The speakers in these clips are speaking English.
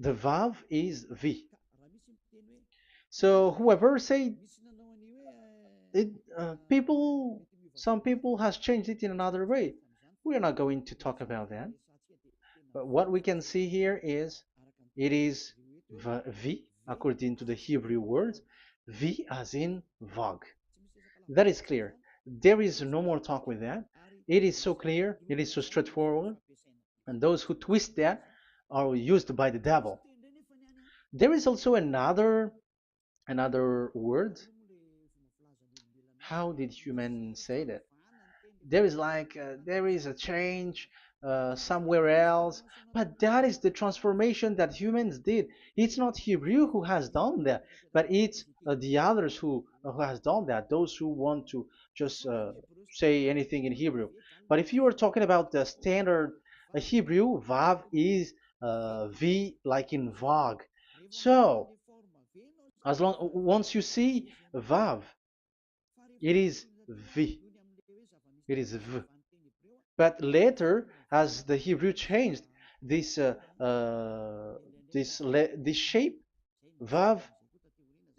The Vav is V. So whoever say it, some people has changed it in another way. We are not going to talk about that. But what we can see here is it is V according to the Hebrew word, V as in Vag. That is clear. There is no more talk with that. It is so clear. It is so straightforward. And those who twist that are used by the devil. There is also another word. How did humans say that? There is there is a change somewhere else, but that is the transformation that humans did. It's not Hebrew who has done that, but it's the others who has done that. Those who want to just say anything in Hebrew. But if you are talking about the standard Hebrew, Vav is V like in Vag. So as long once you see Vav, it is V. It is V. But later, as the Hebrew changed, this this shape Vav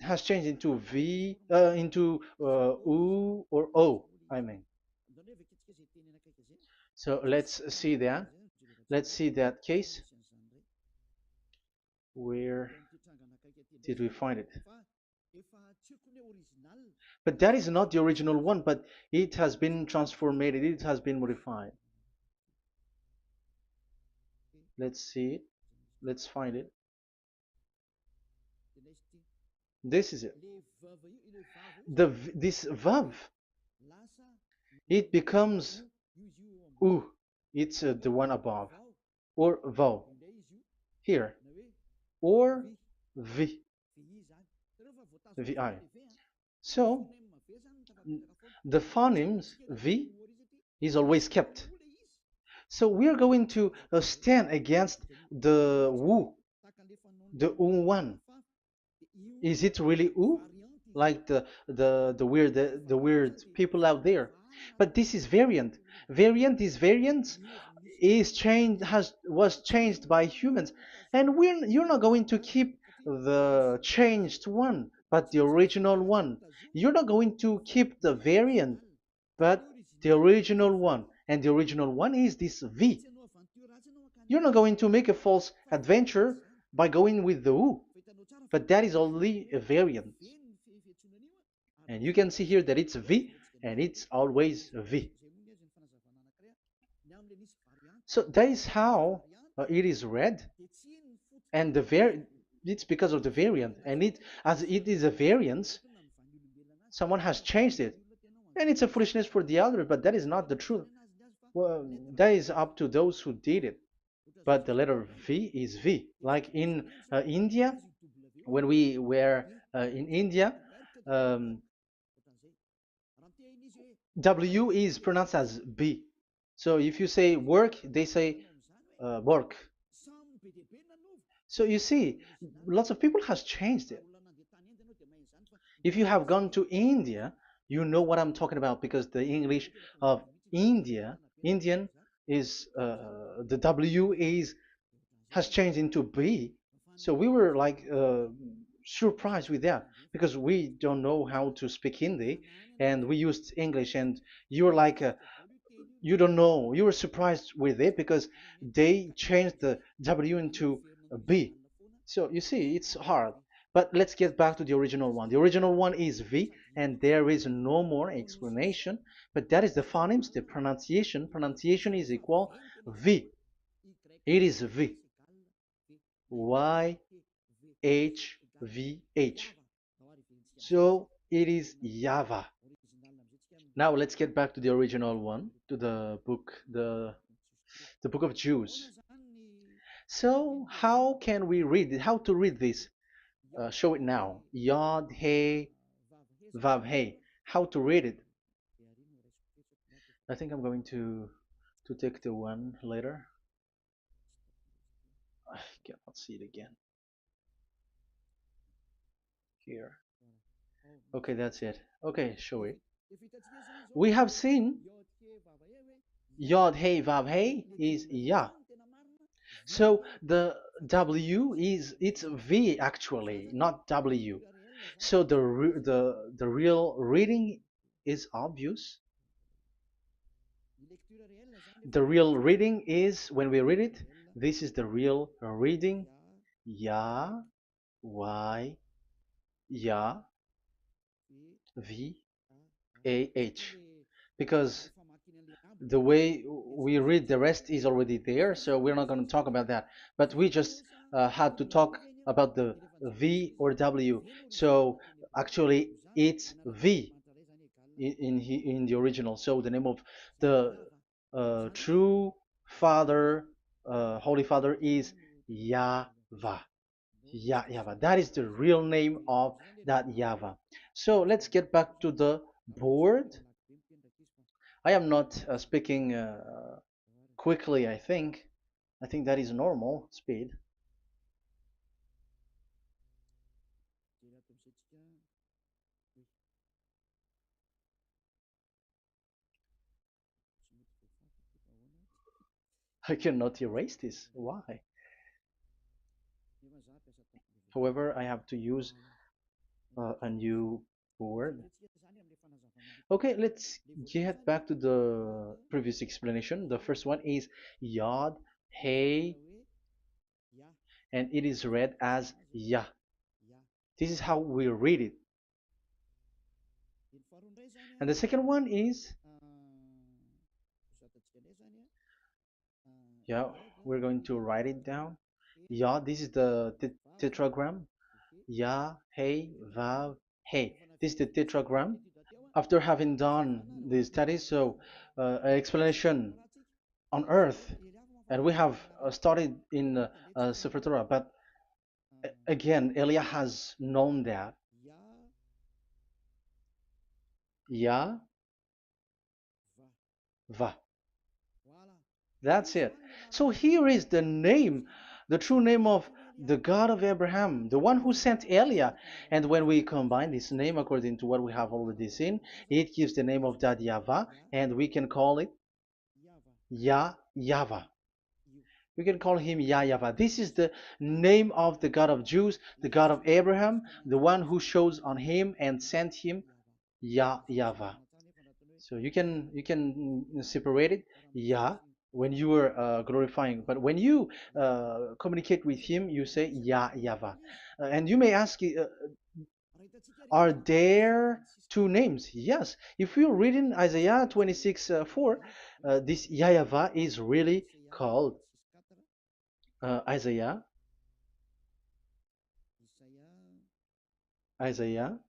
has changed into V into U or O. I mean, so let's see that. Let's see that case. Where did we find it? But that is not the original one, but it has been transformed, it has been modified. Let's see it. Let's find it. This is it. This vav, it becomes u. It's the one above, or vau here, or vi, vi. So the phonemes v is always kept. So we are going to stand against the wu, the u one. Is it really u? Like the weird people out there. But this is variant. Variants is changed was changed by humans, and you're not going to keep the changed one, but the original one. You're not going to keep the variant, but the original one, and the original one is this V. You're not going to make a false adventure by going with the U, but that is only a variant. And you can see here that it's V and it's always V. So that is how it is read, and it's because of the variant, and as it is a variance, someone has changed it, and it's a foolishness for the other, but that is not the truth. Well, that is up to those who did it. But the letter V is V. Like in India, when we were in India, um, W is pronounced as B. So if you say work, they say work. So you see, lots of people has changed it. If you have gone to India, you know what I'm talking about, because the English of Indian is the W is has changed into B. So we were like surprised with that, because we don't know how to speak Hindi and we used English, and you were like you don't know, you were surprised with it because they changed the W into a B. So you see, it's hard. But let's get back to the original one. The original one is V, and there is no more explanation. But that is the phonemes, the pronunciation. Pronunciation is equal V. It is V. Y H V H. So it is YAHVAH. Now let's get back to the original one, to the book, the book of Jews. So how can we read it? How to read this? Show it now. Yod He Vav He. How to read it? I think I'm going to take the one later. I cannot see it again. Here. Okay, that's it. Okay, show it. We have seen Yod He Vav He is Yah. So the W is it's V actually, not W. So the real reading is obvious. The real reading is when we read it. This is the real reading. Ya, Y, Ya, V, A, H. Because the way we read the rest is already there, so we're not going to talk about that. But we just had to talk about the V or W. So actually, it's V in the original. So the name of the true Father, Holy Father, is YAHVAH. YAHVAH. That is the real name of that YAHVAH. So let's get back to the board. I am not speaking quickly, I think. I think that is normal speed. I cannot erase this. Why? However, I have to use a new board. Okay, let's get back to the previous explanation. The first one is Yod, Hey, and it is read as Yah. This is how we read it. And the second one is, yeah, we're going to write it down. Yah, this is the tetragram. Yah, Hey, Vav, Hey. This is the tetragram. After having done the study, so an explanation on earth, and we have started in Sefer Torah, but again, Elia has known that. Yah, Va. That's it. So here is the name, the true name of the God of Abraham, the one who sent Elia. And when we combine this name according to what we have already seen, it gives the name of that Yahvah, and we can call it Yahvah. We can call him YAHVAH. This is the name of the God of Jews, the God of Abraham, the one who shows on him and sent him, YAHVAH. So you can separate it, Yah, when you are glorifying, but when you communicate with him, you say YAHVAH. And you may ask, are there two names? Yes. If you read in Isaiah 26 4, this YAHVAH is really called Isaiah, Isaiah.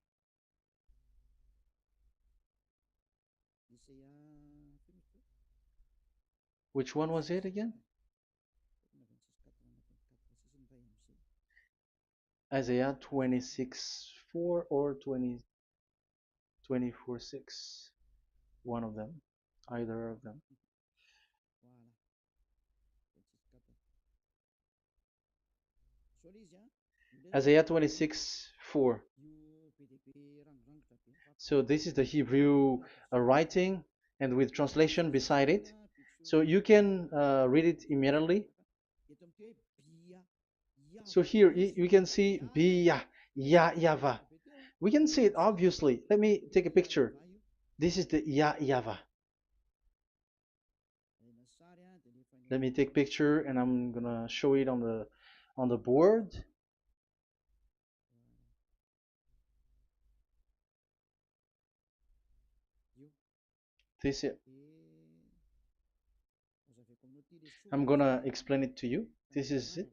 Which one was it again? Isaiah 26 4 or 24 6. One of them, either of them. Isaiah 26 4. So this is the Hebrew writing and with translation beside it. So you can read it immediately. So here you can see Biyah, YAHVAH. We can see it obviously. Let me take a picture. This is the YAHVAH. Let me take picture and I'm gonna show it on the board. This is, I'm gonna explain it to you. This is it.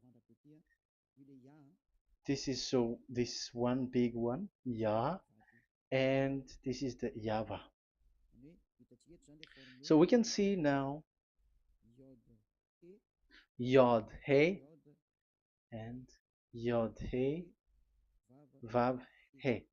This is so this one big one, Yah, and this is the YAHVAH. So we can see now Yod He and Yod He Vav He.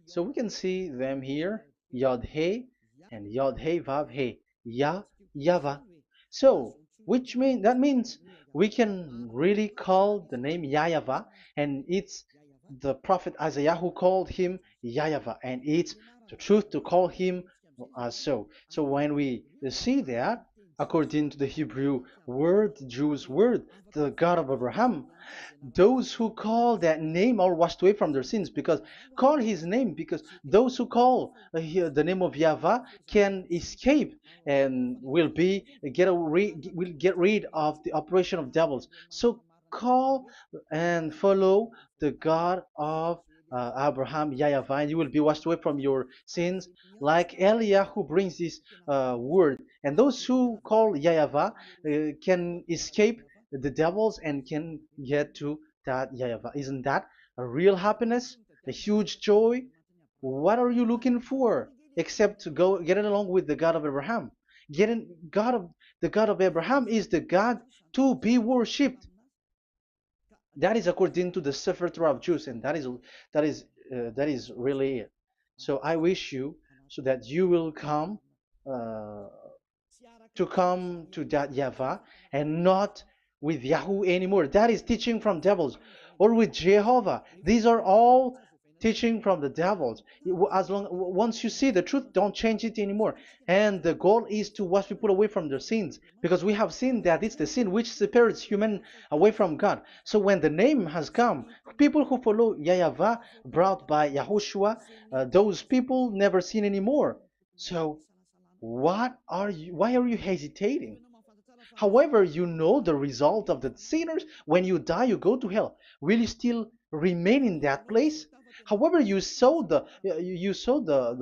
So we can see them here, Yod He and Yod He Vav He, YAHVAH. So which means we can really call the name YAHVAH, and it's the prophet Isaiah who called him YAHVAH, and it's the truth to call him as so. So when we see that, according to the Hebrew word, the Jewish word, the God of Abraham. Those who call that name are washed away from their sins, because call his name, because those who call the name of Yahweh can escape and will get rid of the operation of devils. So call and follow the God of Abraham, Yahweh, and you will be washed away from your sins, like Eliah who brings this word. And those who call Yahweh can escape the devils and can get to that Yahweh. Isn't that a real happiness, a huge joy? What are you looking for except to go getting along with the God of Abraham? Getting God of the God of Abraham is the God to be worshipped. That is according to the Sefer Torah of Jews, and that is really it. So I wish you so that you will uh, come to that Yahweh and not with Yahoo anymore. That is teaching from devils, or with Jehovah. These are all teaching from the devils. As long once you see the truth, don't change it anymore. And the goal is to wash people away from their sins, because we have seen that it's the sin which separates human away from God. So when the name has come, people who follow Yahweh brought by Yahushua, those people never sin anymore. So why are you hesitating? However, you know the result of the sinners. When you die, you go to hell. Will you still remain in that place? However, you saw the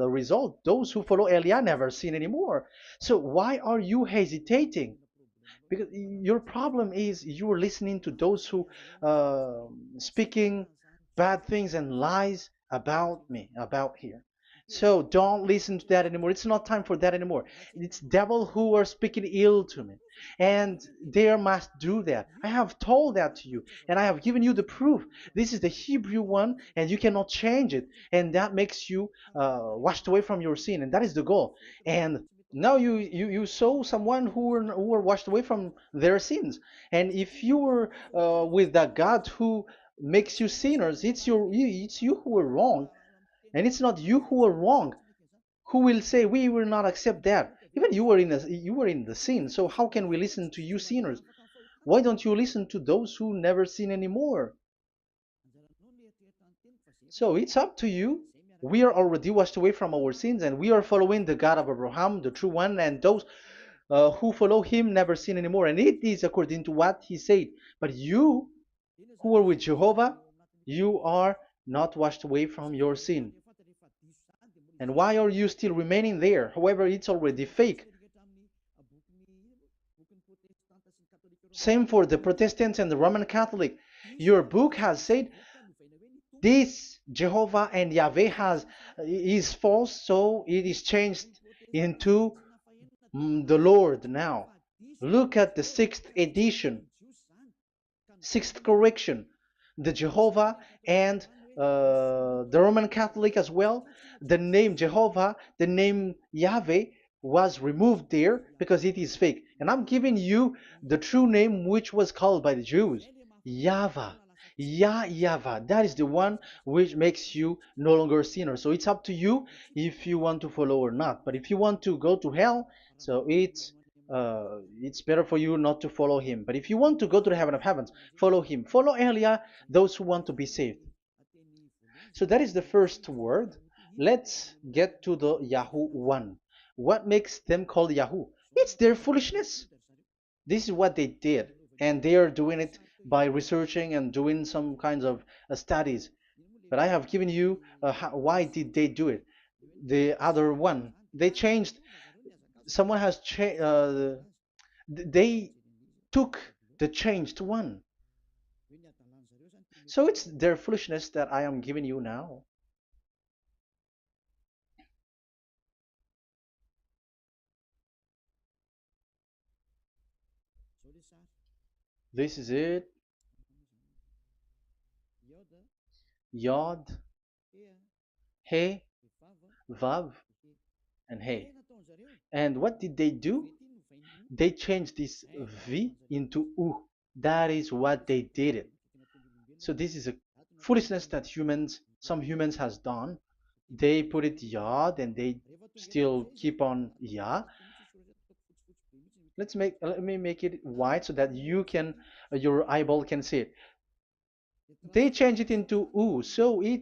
result. Those who follow Eliah never sin anymore. So why are you hesitating? Because your problem is you're listening to those who speaking bad things and lies about me, about here. So don't listen to that anymore. It's not time for that anymore. It's devil who are speaking ill to me, and they must do that. I have told that to you, and I have given you the proof. This is the Hebrew one, and you cannot change it, and that makes you washed away from your sin, and that is the goal. And now you saw someone who were washed away from their sins. And if you were with that God who makes you sinners, it's you who are wrong, and it's not you who are wrong. Who will say we will not accept that? Even you were in the sin, so how can we listen to you sinners? Why don't you listen to those who never sin anymore? So it's up to you. We are already washed away from our sins, and we are following the God of Abraham, the true one, and those who follow him never sin anymore. And it is according to what he said. But you who are with Jehovah, you are not washed away from your sin. And why are you still remaining there? However, it's already fake. Same for the Protestants and the Roman Catholic. Your book has said this Jehovah and Yahweh is false, so it is changed into the Lord now. Look at the sixth edition, sixth correction. The Jehovah and the Roman Catholic as well. The name Jehovah, the name Yahweh was removed there because it is fake. And I'm giving you the true name which was called by the Jews, Yahvah. Yahvah. That is the one which makes you no longer a sinner. So it's up to you if you want to follow or not. But if you want to go to hell, so it's better for you not to follow him. But if you want to go to the heaven of heavens, follow him. Follow Elia, those who want to be saved. So that is the first word. Let's get to the Yahoo one. What makes them called Yahoo? It's their foolishness. This is what they did, and they are doing it by researching and doing some kinds of studies. But I have given you why did they do it. The other one, they changed. Someone has changed. They took the changed one. So it's their foolishness that I am giving you now. This is it. Yod, He, Vav, and He. And what did they do? They changed this V into U. That is what they did it. So this is a foolishness that some humans has done. They put it Yod and they still keep on Ya. Let me make it white so that you can your eyeball can see it. They changed it into U, so it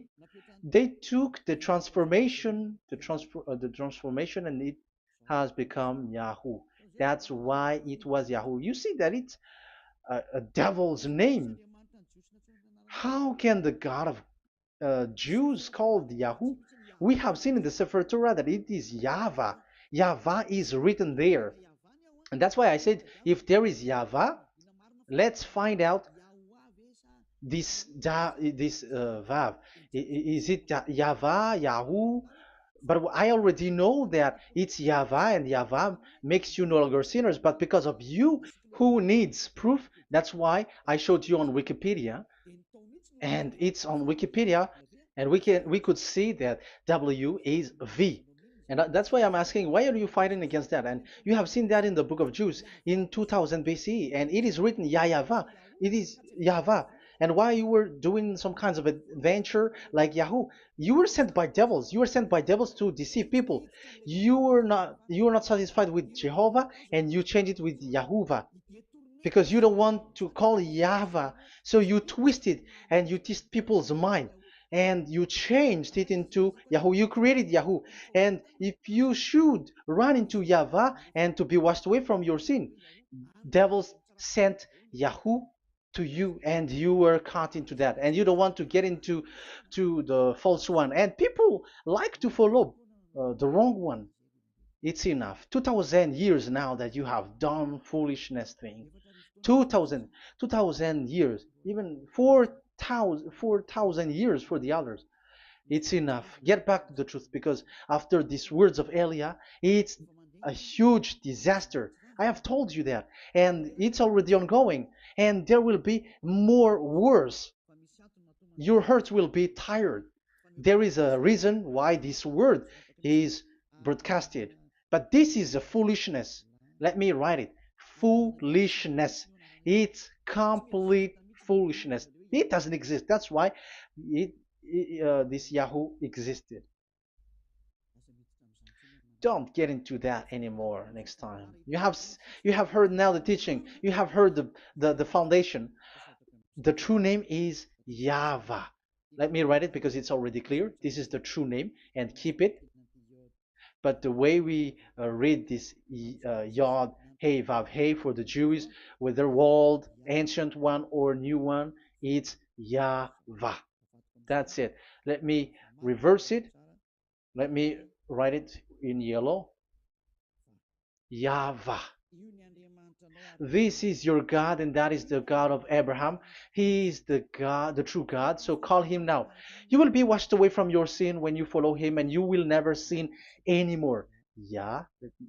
they took the transformation, the transformation, and it has become Yahoo. That's why it was Yahoo. You see that it's a devil's name. How can the God of Jews called Yahoo? We have seen in the Sefer Torah that it is Yahvah. Yahvah is written there. And that's why I said if there is Yahvah, let's find out this Vav. Is it Yahvah, Yahoo? But I already know that it's Yahvah, and Yahvah makes you no longer sinners. But because of you, who needs proof? That's why I showed you on Wikipedia, and it's on Wikipedia, and we could see that W is V. And that's why I'm asking, why are you fighting against that? And you have seen that in the book of Jude in 2000 BCE, and it is written Yahvah. It is Yahvah. And why you were doing some kinds of adventure like Yahoo? You were sent by devils. You were sent by devils to deceive people. You were not satisfied with Jehovah, and you changed it with Yahuwah because you don't want to call Yahweh. So you twist it and you twist people's mind and you changed it into Yahoo. You created Yahoo. And if you should run into Yahweh and to be washed away from your sin, devils sent Yahoo to you and you were caught into that and you don't want to get into the false one, and people like to follow the wrong one. It's enough. 2000 years now that you have done foolishness thing. 2000, 2000 years, even 4,000 years for the others. It's enough. Get back to the truth, because after these words of Elia, it's a huge disaster. I have told you that, and it's already ongoing, and there will be more worse. Your heart will be tired. There is a reason why this word is broadcasted. But this is a foolishness. Let me write it. Foolishness. It's complete foolishness. It doesn't exist. That's why this Yahoo existed. Don't get into that anymore next time. You have heard now the teaching. You have heard the foundation. The true name is Yahvah. Let me write it because it's already clear. This is the true name, and keep it. But the way we read this Yod, Hey, Vav, Hey for the Jews, whether old, ancient one, or new one, it's Yahvah. That's it. Let me reverse it. Let me write it in yellow. Yahvah. This is your God, and that is the God of Abraham. He is the God, the true God. So call him now. You will be washed away from your sin when you follow him, and you will never sin anymore. Yeah,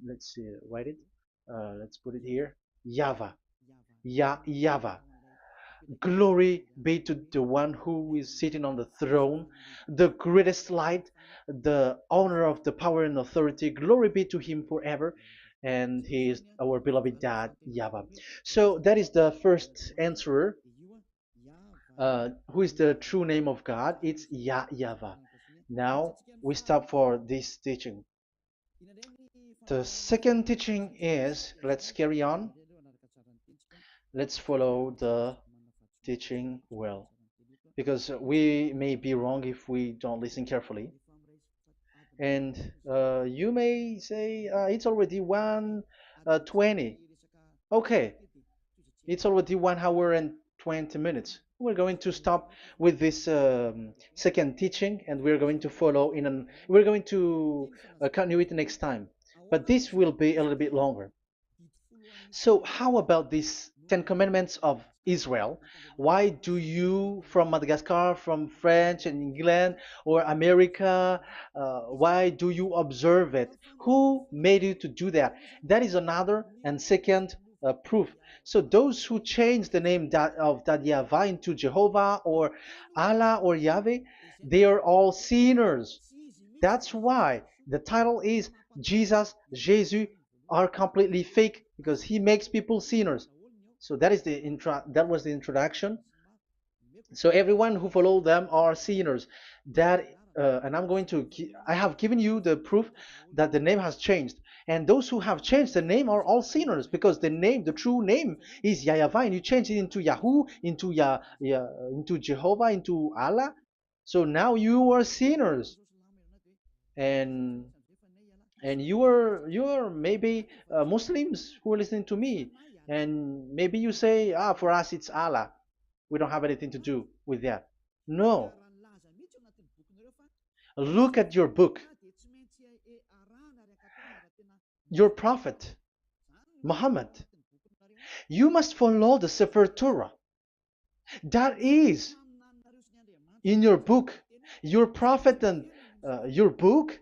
let's see, write it. Let's put it here. Yahvah. Yahvah. Glory be to the one who is sitting on the throne, the greatest light, the owner of the power and authority. Glory be to him forever. And he is our beloved dad, Yahweh. So that is the first answer. Who is the true name of God? It's Yahweh. Now we stop for this teaching. The second teaching is, let's carry on. Let's follow the teaching well, because we may be wrong if we don't listen carefully. And you may say it's already 1:20. Okay, it's already 1 hour and 20 minutes. We're going to stop with this second teaching, and we're going to follow in an. We're going to continue it next time, but this will be a little bit longer. So how about these 10 Commandments of Israel? Why do you from Madagascar, from French and England or America, why do you observe it? Who made you to do that? That is another and second proof. So those who change the name of Yahweh into Jehovah or Allah or Yahweh, they are all sinners. That's why the title is Jesus are completely fake, because he makes people sinners. So that was the introduction. So everyone who follow them are sinners. And I have given you the proof that the name has changed. And those who have changed the name are all sinners, because the name, the true name, is YAHVAH, and you change it into Yahoo, into into Jehovah, into Allah. So now you are sinners, and you are maybe Muslims who are listening to me, and maybe you say, ah, for us it's Allah. We don't have anything to do with that. No, look at your book, your prophet Muhammad. You must follow the Sefer Torah. That is in your book. Your prophet and your book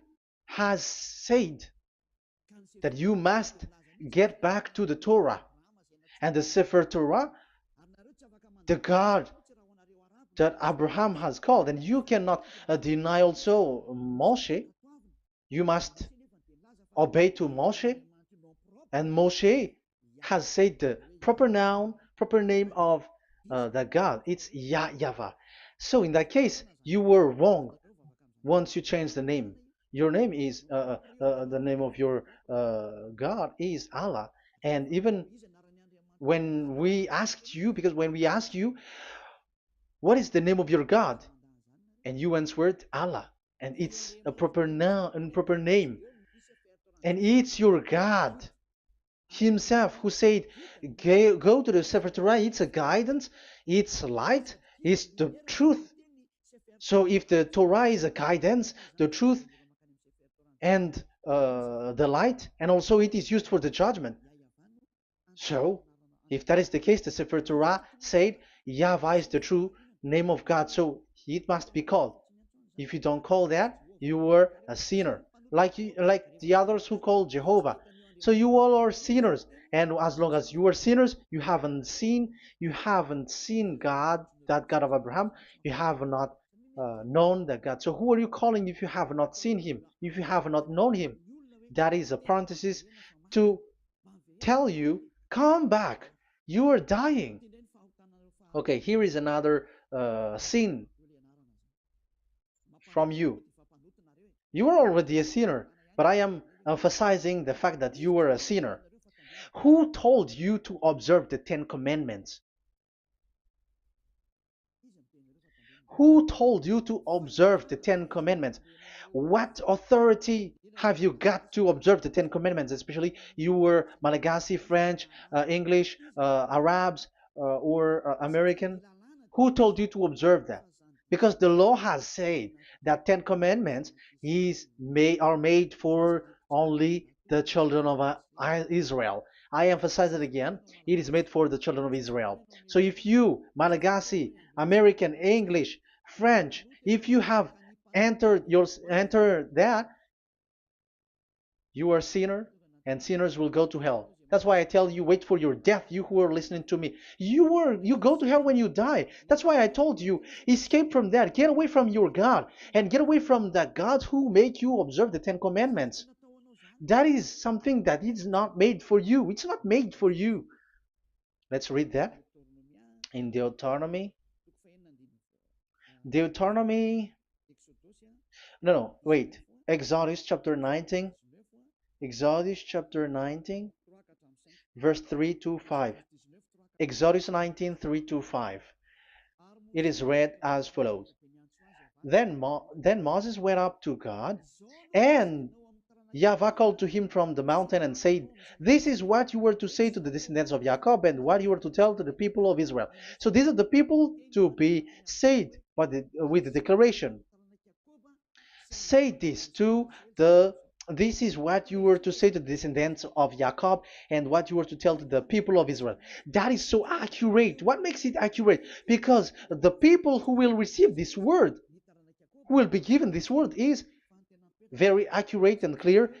has said that you must get back to the Torah. And the Sefer Torah, the God that Abraham has called, and you cannot deny also Moshe. You must obey to Moshe, and Moshe has said the proper noun, proper name of the God. It's YAHVAH. So in that case, you were wrong once you change the name. Your name is the name of your God is Allah. And even when we asked you, because when we asked you, what is the name of your God? And you answered Allah. And it's a proper noun and proper name. And it's your God himself who said, go to the Sefer Torah. It's a guidance, it's light, it's the truth. So if the Torah is a guidance, the truth, and the light, and also it is used for the judgment. So if that is the case, the Sefer Torah said YAHVAH is the true name of God, so it must be called. If you don't call that, you were a sinner, like the others who call Jehovah. So you all are sinners, and as long as you are sinners, you haven't seen God, that God of Abraham. You have not known that God. So who are you calling if you have not seen him, if you have not known him? That is a parenthesis to tell you, come back, you are dying. Okay, here is another sin from you. You are already a sinner, but I am emphasizing the fact that you are a sinner. Who told you to observe the 10 Commandments? Who told you to observe the 10 Commandments? What authority have you got to observe the 10 Commandments? Especially you were Malagasy, French, English, Arabs, or American. Who told you to observe that? Because the law has said that 10 Commandments are made for only the children of Israel. I emphasize it again. It is made for the children of Israel. So if you, Malagasy, American, English, French, if you have entered that, you are a sinner, and sinners will go to hell. That's why I tell you, wait for your death, you who are listening to me. You go to hell when you die. That's why I told you, escape from that. Get away from your God, and get away from the God who made you observe the 10 Commandments. That is something that is not made for you. It's not made for you. Let's read that in Deuteronomy. No, wait. Exodus chapter 19. Exodus chapter 19, verse 3 to 5. Exodus 19, 3 to 5. It is read as follows. Then Moses went up to God, and YAHVAH called to him from the mountain and said, this is what you were to say to the descendants of Jacob, and what you were to tell to the people of Israel. So these are the people to be saved with the declaration. Say this this is what you were to say to the descendants of Jacob, and what you were to tell to the people of Israel. That is so accurate. What makes it accurate? Because the people who will receive this word, who will be given this word, is very accurate and clear.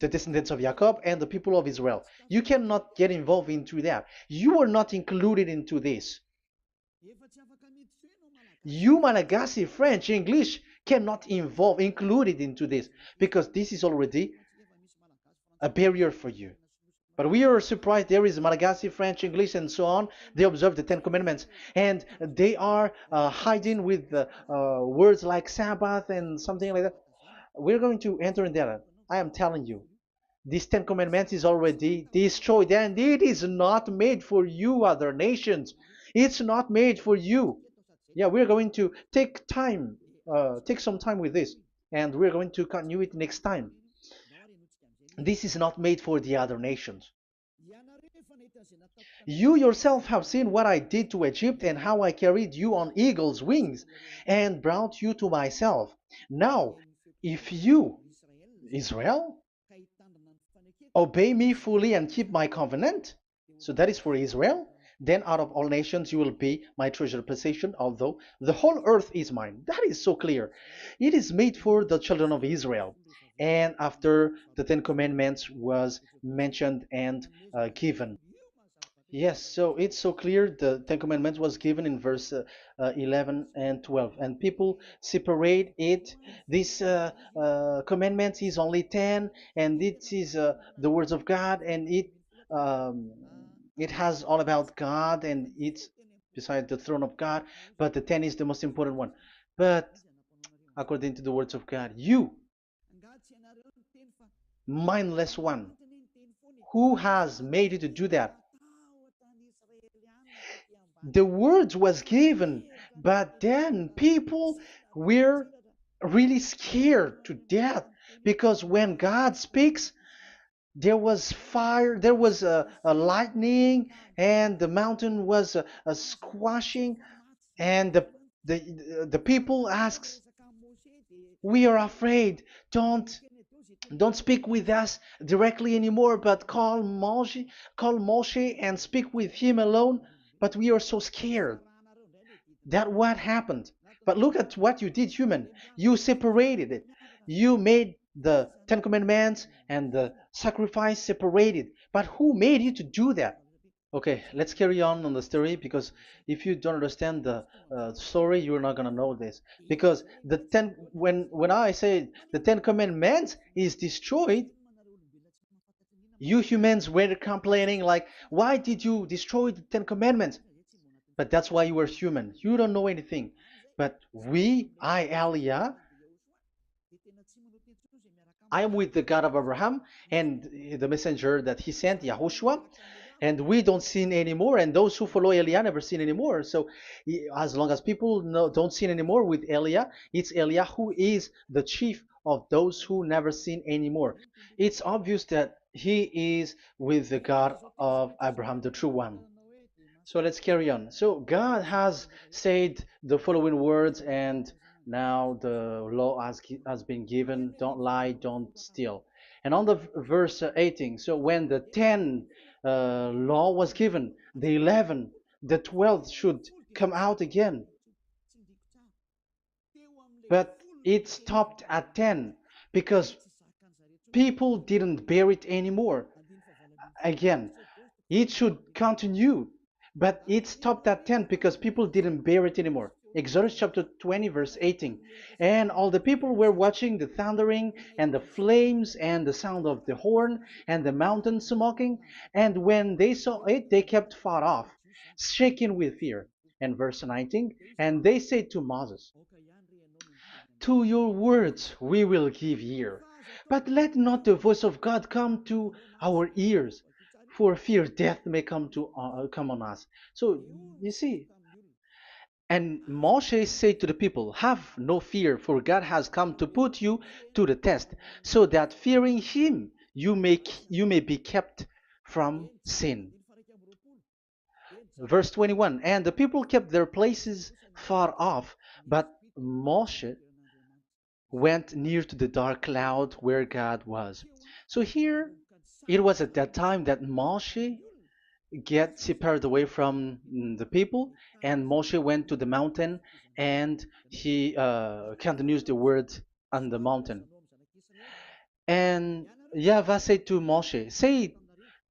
The descendants of Jacob and the people of Israel. You cannot get involved into that. You are not included into this. You, Malagasy, French, English, cannot included into this, because this is already a barrier for you. But we are surprised there is Malagasy, French, English, and so on. They observe the 10 Commandments, and they are hiding with words like Sabbath and something like that. We're going to enter in there. I am telling you, This Ten Commandments is already destroyed, and it is not made for you, other nations. It's not made for you. Yeah, we're going to take some time with this, and we're going to continue it next time. This is not made for the other nations. You yourself have seen what I did to Egypt and how I carried you on eagle's wings and brought you to myself. Now, if you, Israel, obey me fully and keep my covenant, so that is for Israel, then out of all nations you will be my treasured possession, although the whole earth is mine. That is so clear. It is made for the children of Israel. And after the Ten Commandments was mentioned and given. Yes, so it's so clear. The Ten Commandments was given in verse 11 and 12, and people separate it. This commandments is only 10, and it is the words of God, and um, it has all about God, and it's beside the throne of God. But the 10 is the most important one. But according to the words of God, you mindless one, who has made you to do that? The words was given, but then people were really scared to death because when God speaks, there was fire, there was a lightning, and the mountain was a squashing, and the people asks, "We are afraid. Don't speak with us directly anymore, but call Moshe and speak with him alone." But we are so scared. That what happened. But look at what you did, human. You separated it. You made the Ten Commandments and the sacrifice separated. But who made you to do that? Okay, let's carry on the story because if you don't understand the story, you're not gonna know this. Because when I say the Ten Commandments is destroyed, you humans were complaining like, why did you destroy the Ten Commandments? But that's why you were human. You don't know anything. But Elia, I am with the God of Abraham and the messenger that he sent, YAHOSHUAH, and we don't sin anymore. And those who follow Elia never sin anymore. So as long as people don't sin anymore with Elia, it's Elia who is the chief of those who never sin anymore. It's obvious that he is with the God of Abraham, the true one. So let's carry on. So God has said the following words, and now the law has been given: don't lie, don't steal. And on the verse 18, so when the 10 law was given, the 11, the 12th should come out again. But it stopped at 10 because people didn't bear it anymore. Again, it should continue, but it stopped at 10 because people didn't bear it anymore. Exodus chapter 20, verse 18. And all the people were watching the thundering and the flames and the sound of the horn and the mountain smoking. And when they saw it, they kept far off, shaking with fear. And verse 19, and they said to Moses, to your words we will give ear, but let not the voice of God come to our ears, for fear death may come on us. So you see, and Moshe said to the people, have no fear, for God has come to put you to the test, so that fearing him you may be kept from sin. Verse 21, and the people kept their places far off, but Moshe went near to the dark cloud where God was. So here, it was at that time that Moshe get separated away from the people, and Moshe went to the mountain, and he continues the word on the mountain. And YAHVAH said to Moshe, say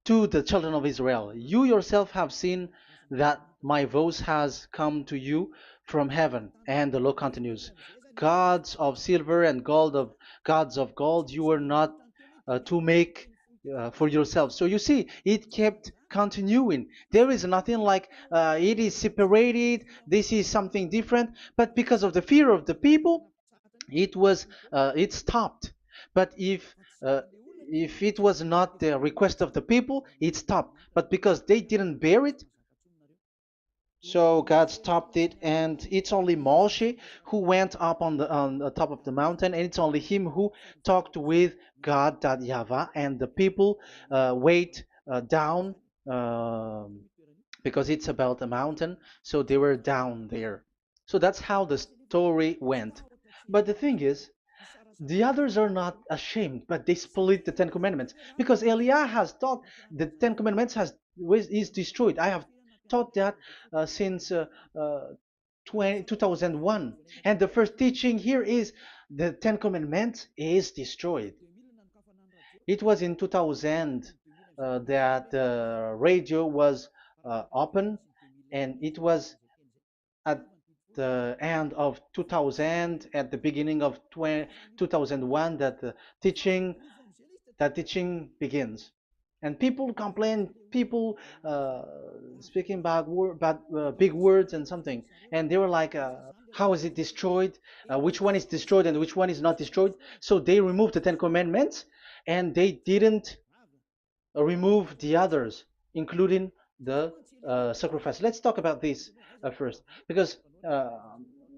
to the children of Israel, you yourself have seen that my voice has come to you from heaven. And the law continues, gods of silver and gods of gold you were not to make for yourself. So you see, it kept continuing. There is nothing like it is separated, this is something different, but because of the fear of the people, it stopped. But if uh, if it was not the request of the people, it stopped. But because they didn't bear it, so God stopped it, and it's only Moshe who went up on the top of the mountain, and it's only him who talked with God, that YAHVAH, and the people wait down, because it's about a mountain, so they were down there. So that's how the story went. But the thing is, the others are not ashamed, but they split the Ten Commandments because Eliah has taught the Ten Commandments is destroyed. I have taught that since uh, 2001, and the first teaching here is the Ten Commandments is destroyed. It was in 2000 that the radio was open, and it was at the end of 2000, at the beginning of 2001, that the teaching that teaching begins. And people complain, people uh, speaking bad big words and something, and they were like, how is it destroyed, which one is destroyed and which one is not destroyed. So they removed the Ten Commandments, and they didn't remove the others, including the sacrifice. Let's talk about this first, because uh,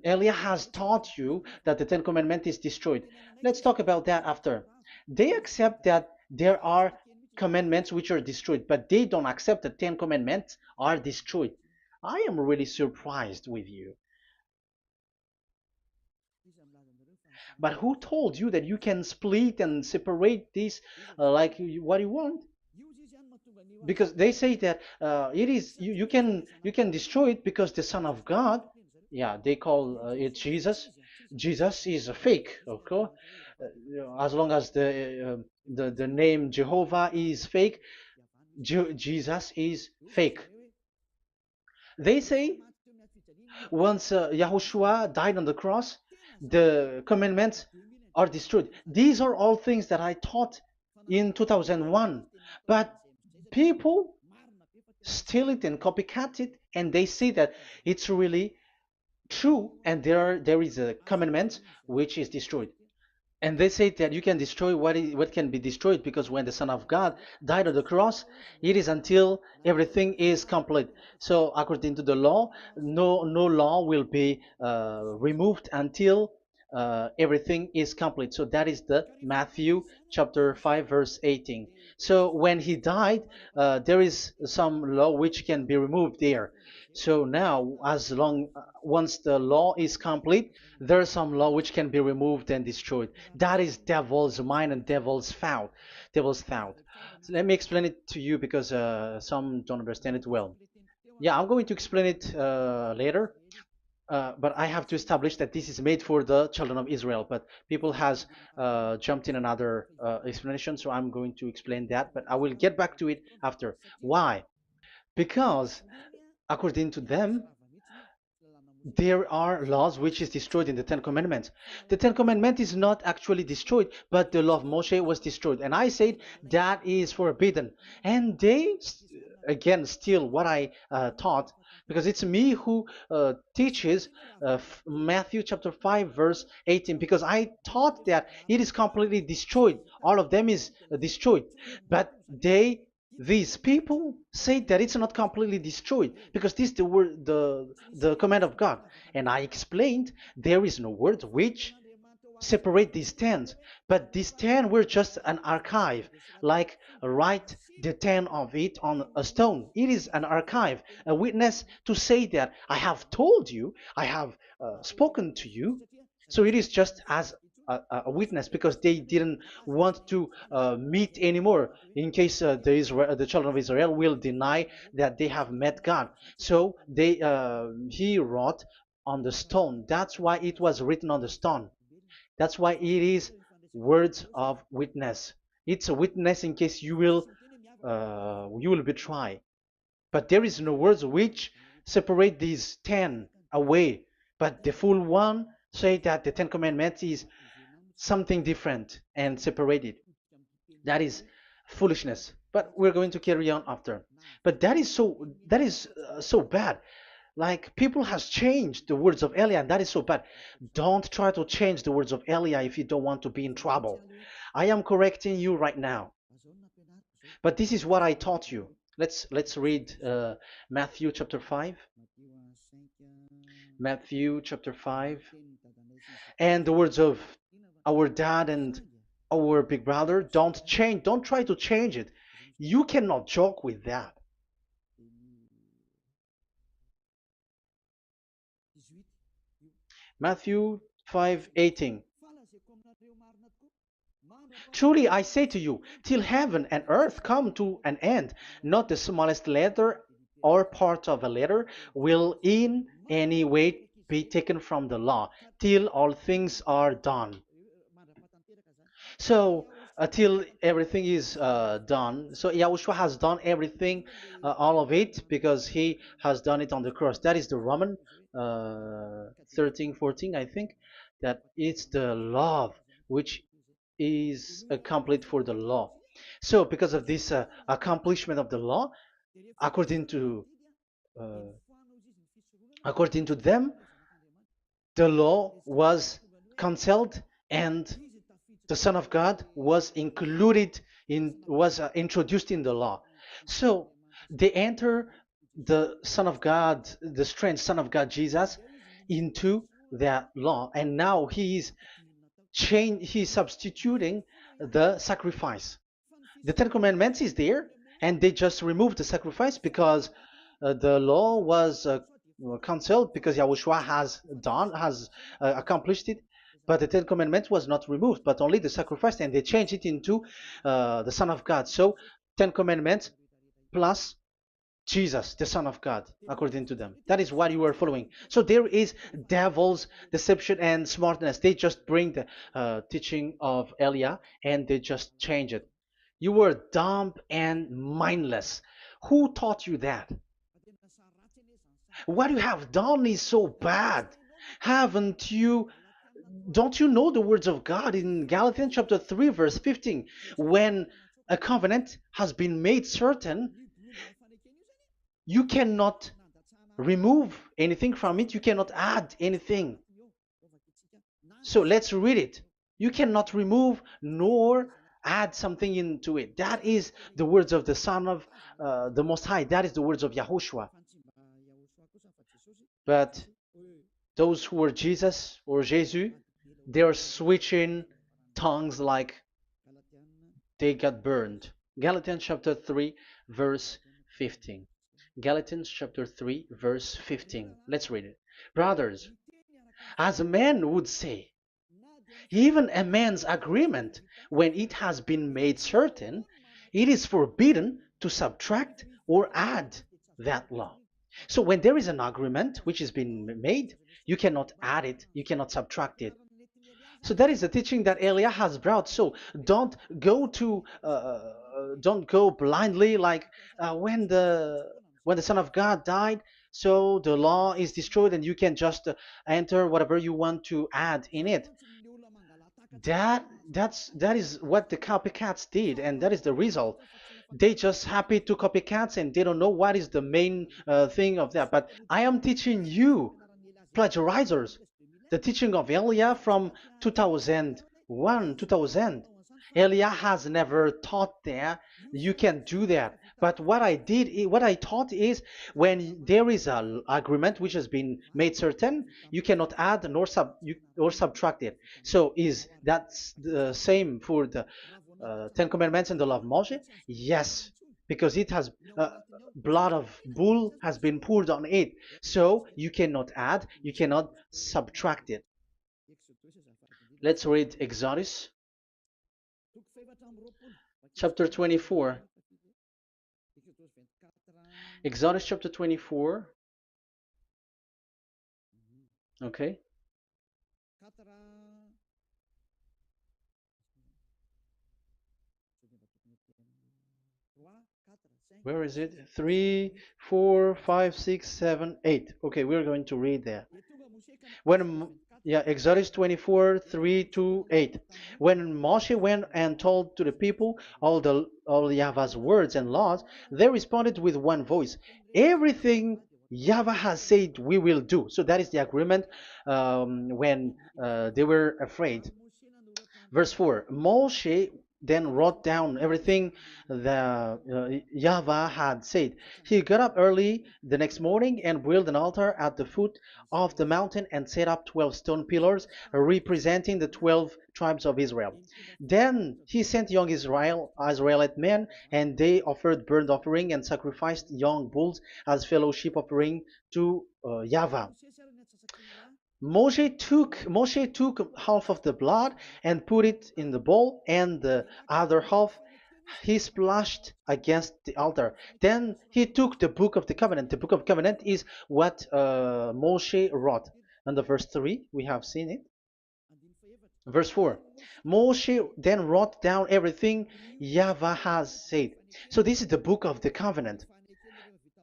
Elia has taught you that the Ten Commandments is destroyed. Let's talk about that after. They accept that there are commandments which are destroyed, but they don't accept that 10 commandments are destroyed. I am really surprised with you. But who told you that you can split and separate this like what you want? Because they say that it is you can destroy it because the Son of God, yeah, they call it Jesus. Jesus is a fake, of course. As long as the name Jehovah is fake, Jesus is fake. They say once Yahushua died on the cross, the commandments are destroyed. These are all things that I taught in 2001, but people steal it and copycat it, and they see that it's really true, and there is a commandment which is destroyed. And they say that you can destroy what can be destroyed, because when the Son of God died on the cross, it is until everything is complete. So according to the law, no law will be removed until everything is complete. So that is the Matthew chapter 5 verse 18. So when he died, there is some law which can be removed there. So now, as long once the law is complete, there's some law which can be removed and destroyed. That is devil's mind and devil's thought. Devil's thought. So let me explain it to you, because some don't understand it well. Yeah, I'm going to explain it later. But I have to establish that this is made for the children of Israel. But people has jumped in another explanation, so I'm going to explain that. But I will get back to it after. Why? Because according to them, there are laws which is destroyed in the Ten Commandments. The Ten Commandment is not actually destroyed, but the law of Moshe was destroyed. And I said that is forbidden. And they, again, steal what I taught, because it's me who teaches Matthew chapter 5, verse 18, because I taught that it is completely destroyed. All of them is destroyed. But these people say that it's not completely destroyed, because this is the word, the command of God. And I explained there is no word which separate these tens, but these 10 were just an archive, like write the 10 of it on a stone. It is an archive, a witness to say that I have told you, I have spoken to you. So it is just as a witness, because they didn't want to meet anymore, in case the children of Israel will deny that they have met God. So he wrote on the stone. That's why it was written on the stone. That's why it is words of witness. It's a witness in case you will betray. But there is no words which separate these 10 away. But the full one say that the Ten Commandments is something different and separated. That is foolishness. But we're going to carry on after. But that is so bad. Like, people has changed the words of Elia, and that is so bad. Don't try to change the words of Elia if you don't want to be in trouble. I am correcting you right now. But this is what I taught you. Let's read Matthew chapter 5. Matthew chapter 5. And the words of our dad and our big brother, don't change, don't try to change it. You cannot joke with that. Matthew 5:18. Truly I say to you, till heaven and earth come to an end, not the smallest letter or part of a letter will in any way be taken from the law, till all things are done. So until everything is done, so Yahushua has done everything, all of it, because he has done it on the cross. That is the Roman 13, 14, I think, that it's the love which is complete for the law. So because of this accomplishment of the law, according to uh, according to them, the law was cancelled and the Son of God was included in was introduced in the law. So they enter the Son of God, the strange Son of God Jesus, into that law, and now he is he's substituting the sacrifice. The Ten Commandments is there, and they just removed the sacrifice because the law was cancelled because Yahushua has accomplished it. But the Ten Commandments was not removed, but only the sacrifice, and they changed it into the Son of God. So Ten Commandments plus Jesus, the Son of God, according to them. That is what you are following. So there is devil's deception and smartness. They just bring the teaching of Elia and they just change it. You were dumb and mindless. Who taught you that? What you have done is so bad. Haven't you? Don't you know the words of God in Galatians chapter 3, verse 15? When a covenant has been made certain, you cannot remove anything from it, you cannot add anything. So let's read it. You cannot remove nor add something into it. That is the words of the Son of the Most High. That is the words of Yahushua. But those who were Jesus or Jesus, they are switching tongues like they got burned. Galatians chapter 3, verse 15. Galatians chapter 3, verse 15. Let's read it. Brothers, as a man would say, even a man's agreement, when it has been made certain, it is forbidden to subtract or add that law. So when there is an agreement which has been made, you cannot add it, you cannot subtract it. So that is the teaching that Elia has brought. So don't go blindly like when the Son of God died. So the law is destroyed, and you can just enter whatever you want to add in it. That is what the copycats did, and that is the result. They just happy to copycats, and they don't know what is the main thing of that. But I am teaching you, plagiarizers, the teaching of Elia from 2001, 2000. Elia has never taught that you can do that. But what I taught is when there is an agreement which has been made certain, you cannot add or subtract it. So is that the same for the Ten Commandments and the law of Moshe? Yes, because it has blood of bull has been poured on it. So you cannot add, you cannot subtract it. Let's read Exodus chapter 24. Exodus chapter 24. Okay. Where is it? 3, 4, 5, 6, 7, 8. Okay, we're going to read that. Exodus 24, 3 to 8. When Moshe went and told to the people all Yahvah's words and laws, they responded with one voice, everything Yahvah has said we will do. So that is the agreement when they were afraid. Verse 4, Moshe then wrote down everything the Yahweh had said. He got up early the next morning and built an altar at the foot of the mountain and set up 12 stone pillars representing the 12 tribes of Israel. Then he sent young Israelite men, and they offered burnt offering and sacrificed young bulls as fellowship offering to Yahweh. Moshe took half of the blood and put it in the bowl, and the other half he splashed against the altar. Then he took the book of the covenant. The book of covenant is what Moshe wrote. And the verse 3, we have seen it. Verse 4, Moshe then wrote down everything Yahweh has said. So this is the book of the covenant.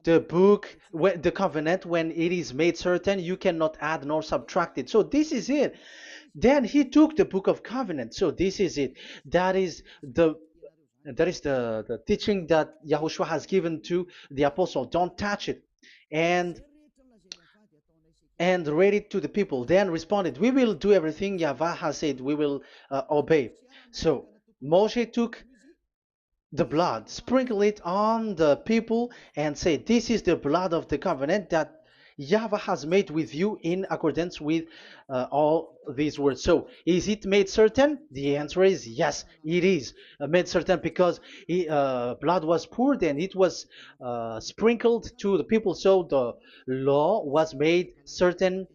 The covenant, when it is made certain, you cannot add nor subtract it. So this is it. Then he took the book of covenant. So this is it. That is the teaching that Yahushua has given to the apostle. Don't touch it. And read it to the people. Then responded, we will do everything Yahweh has said. We will obey. So Moshe took the blood, sprinkle it on the people, and say, this is the blood of the covenant that Yahweh has made with you in accordance with all these words. So, is it made certain? The answer is yes, it is made certain, because blood was poured and it was sprinkled to the people. So, the law was made certain.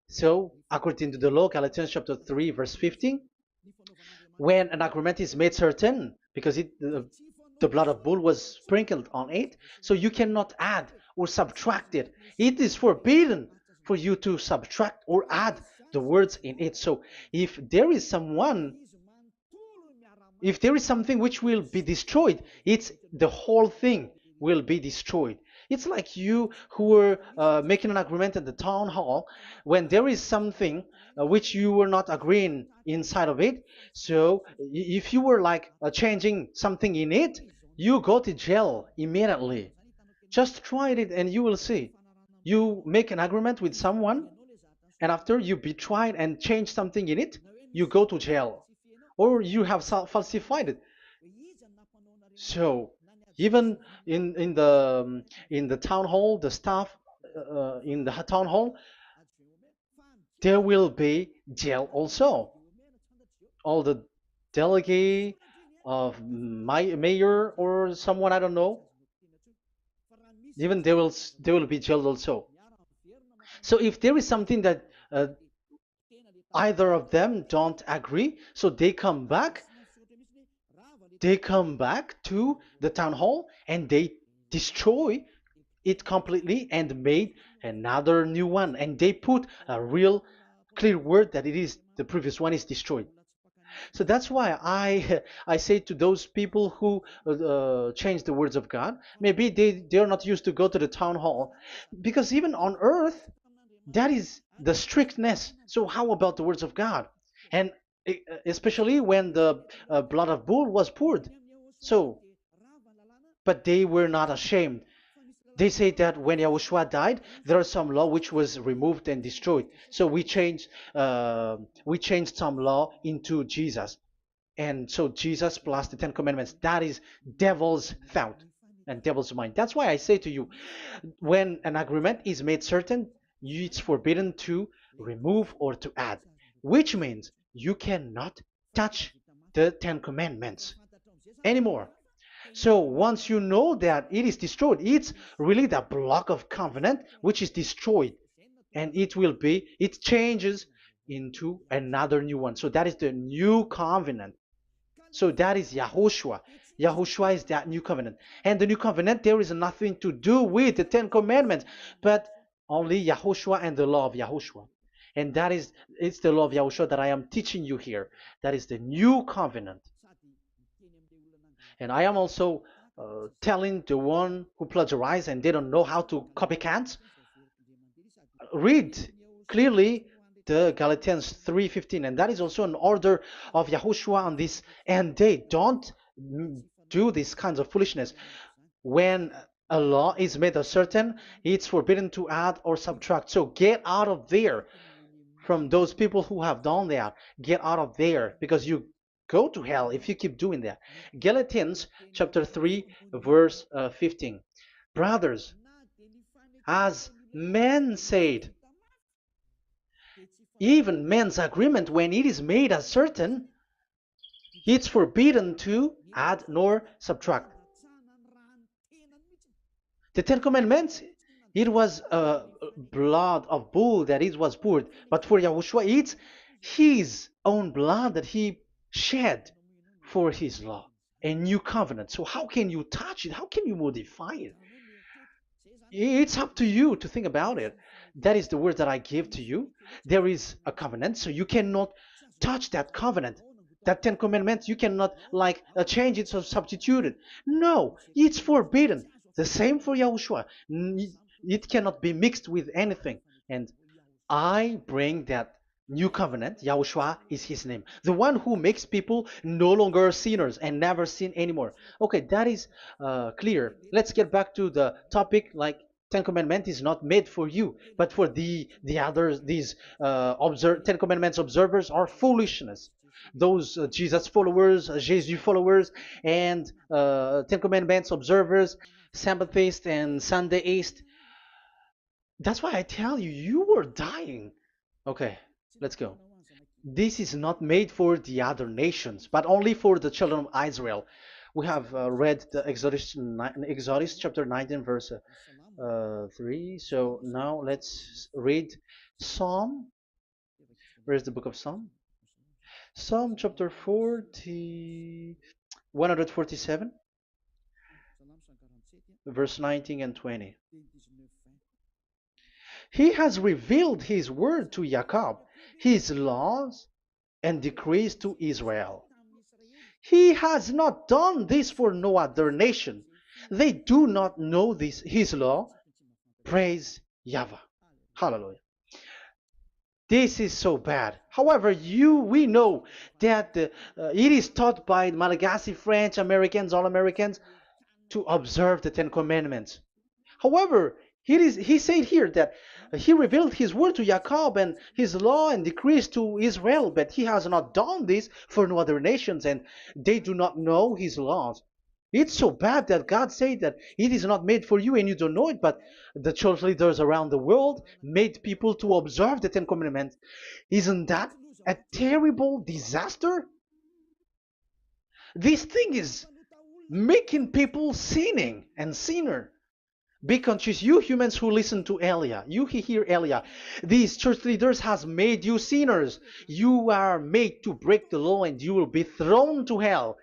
So, according to the law, Galatians chapter 3, verse 15, when an agreement is made certain, because the blood of bull was sprinkled on it, so you cannot add or subtract it. It is forbidden for you to subtract or add the words in it. So if there is something which will be destroyed, it's the whole thing will be destroyed. It's like you who were making an agreement at the town hall, when there is something which you were not agreeing inside of it. So if you were like changing something in it, you go to jail immediately. Just try it and you will see. You make an agreement with someone, and after you betray and change something in it, you go to jail, or you have falsified it. So even in the town hall, the staff in the town hall, there will be jail also. All the delegate of my mayor or someone, I don't know, even they will be jailed also. So if there is something that either of them don't agree, so they come back to the town hall and they destroy it completely and made another new one, and they put a real clear word that it is the previous one is destroyed. So that's why I say to those people who change the words of God, maybe they're not used to go to the town hall, because even on earth that is the strictness. So how about the words of God? And especially when the blood of bull was poured. So, but they were not ashamed. They say that when Yahushua died, there is some law which was removed and destroyed. So we changed some law into Jesus, and so Jesus plus the Ten Commandments. That is devil's thought and devil's mind. That's why I say to you, when an agreement is made certain, it's forbidden to remove or to add, which means you cannot touch the Ten Commandments anymore. So once you know that it is destroyed, it's really the block of covenant which is destroyed, and it changes into another new one. So that is the new covenant. So that is Yahushua. Yahushua is that new covenant. And the new covenant, there is nothing to do with the Ten Commandments, but only Yahushua and the law of Yahushua. And it's the law of Yahushua that I am teaching you here. That is the new covenant. And I am also telling the one who plagiarize and they don't know how to copycat, read clearly the Galatians 3:15, and that is also an order of Yahushua on this end day. Don't do these kinds of foolishness. When a law is made a certain, it's forbidden to add or subtract. So get out of there from those people who have done that. Get out of there, because you go to hell if you keep doing that. Galatians chapter 3 verse 15. Brothers, as men said, even men's agreement, when it is made as certain, it's forbidden to add nor subtract. The Ten Commandments, it was blood of bull that it was poured, but for Yahushua, it's his own blood that he shed for his law, a new covenant. So how can you touch it? How can you modify it? It's up to you to think about it. That is the word that I give to you. There is a covenant, so you cannot touch that covenant. That Ten Commandments, you cannot like change it or substitute it. No, it's forbidden. The same for Yahushua. It cannot be mixed with anything. And I bring that new covenant. Yahushua is his name. The one who makes people no longer sinners and never sin anymore. Okay, that is clear. Let's get back to the topic. Like Ten Commandments is not made for you, but for the others. These Ten Commandments observers are foolishness. Those Jesus followers, Jesus followers, and Ten Commandments observers, Sabbathists and Sundayist. That's why I tell you, you were dying. Okay, let's go. This is not made for the other nations, but only for the children of Israel. We have read the Exodus chapter 19, verse 3. So now let's read Psalm. Where's the book of Psalm? Psalm chapter 147, verse 19 and 20. He has revealed his word to Jacob, his laws and decrees to Israel. He has not done this for no other nation. They do not know this his law. Praise YAHVAH. Hallelujah. This is so bad. However, we know that it is taught by Malagasy, French, Americans, all Americans to observe the Ten Commandments. However, he said here that he revealed his word to Jacob and his law and decrees to Israel, but he has not done this for no other nations, and they do not know his laws. It's so bad that God said that it is not made for you and you don't know it, but the church leaders around the world made people to observe the Ten Commandments. Isn't that a terrible disaster? This thing is making people sinning and sinner. Be conscious, you humans who listen to Elia, you hear Elia, these church leaders has made you sinners. You are made to break the law and you will be thrown to hell.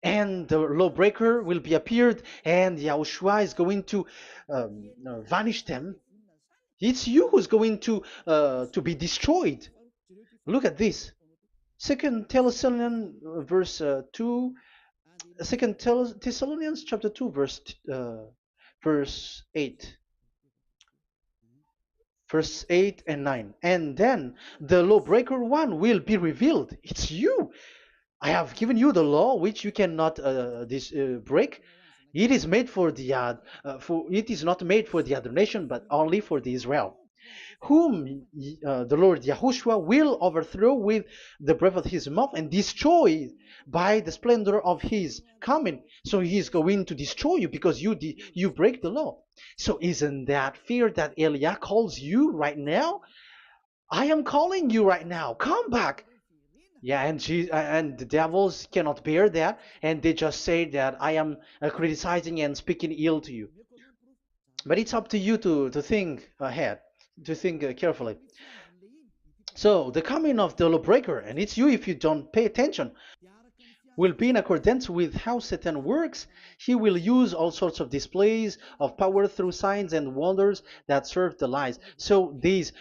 And the lawbreaker will be appeared and Yahushua is going to vanish them. It's you who's going to be destroyed. Look at this. Second Thessalonians verse 2. Second Thessalonians chapter 2 verse 8. Verse 8 and 9. And then the lawbreaker one will be revealed. It's you. I have given you the law which you cannot break. It is made for the it is not made for the other nation, but only for the Israel, whom the Lord Yahushua will overthrow with the breath of his mouth and destroy by the splendor of his coming. So he is going to destroy you because you break the law. So isn't that fear that Elia calls you right now? I am calling you right now. Come back. Yeah, and the devils cannot bear that, and they just say that I am criticizing and speaking ill to you. But it's up to you to think ahead, to think carefully. So the coming of the lawbreaker, and it's you if you don't pay attention, will be in accordance with how Satan works. He will use all sorts of displays of power through signs and wonders that serve the lies. So these